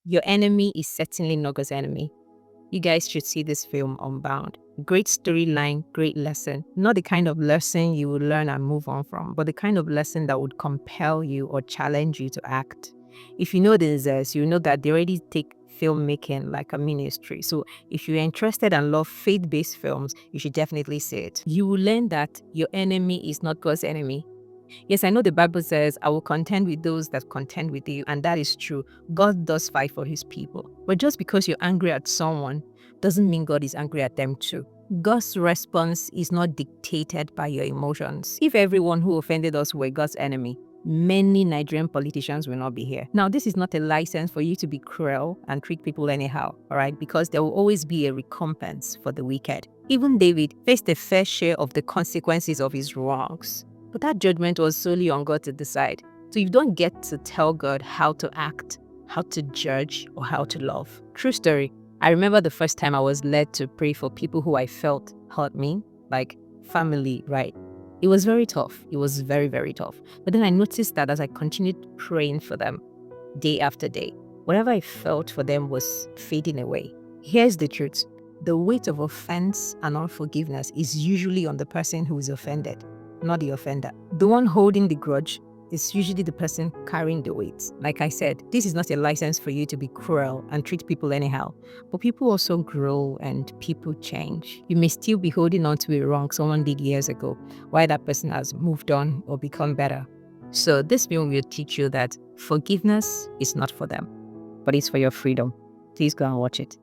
Your enemy is certainly not God's enemy. You guys should see this film, Unbound. Great storyline, great lesson. Not the kind of lesson you would learn and move on from, but the kind of lesson that would compel you or challenge you to act. If you know this, you know that they already take filmmaking like a ministry. So if you're interested and love faith-based films, you should definitely see it. You will learn that your enemy is not God's enemy. Yes, I know the Bible says, I will contend with those that contend with you, and that is true. God does fight for his people. But just because you're angry at someone doesn't mean God is angry at them too. God's response is not dictated by your emotions. If everyone who offended us were God's enemy, many Nigerian politicians will not be here. Now, this is not a license for you to be cruel and treat people anyhow, all right? Because there will always be a recompense for the wicked. Even David faced a fair share of the consequences of his wrongs. But that judgment was solely on God to decide. So you don't get to tell God how to act, how to judge, or how to love. True story. I remember the first time I was led to pray for people who I felt hurt me, like family, right? It was very tough. It was very, very tough. But then I noticed that as I continued praying for them day after day, whatever I felt for them was fading away. Here's the truth. The weight of offense and unforgiveness is usually on the person who is offended, not the offender. The one holding the grudge is usually the person carrying the weight. Like I said, this is not a license for you to be cruel and treat people anyhow. But people also grow and people change. You may still be holding on to a wrong someone did years ago, while that person has moved on or become better. So this film will teach you that forgiveness is not for them, but it's for your freedom. Please go and watch it.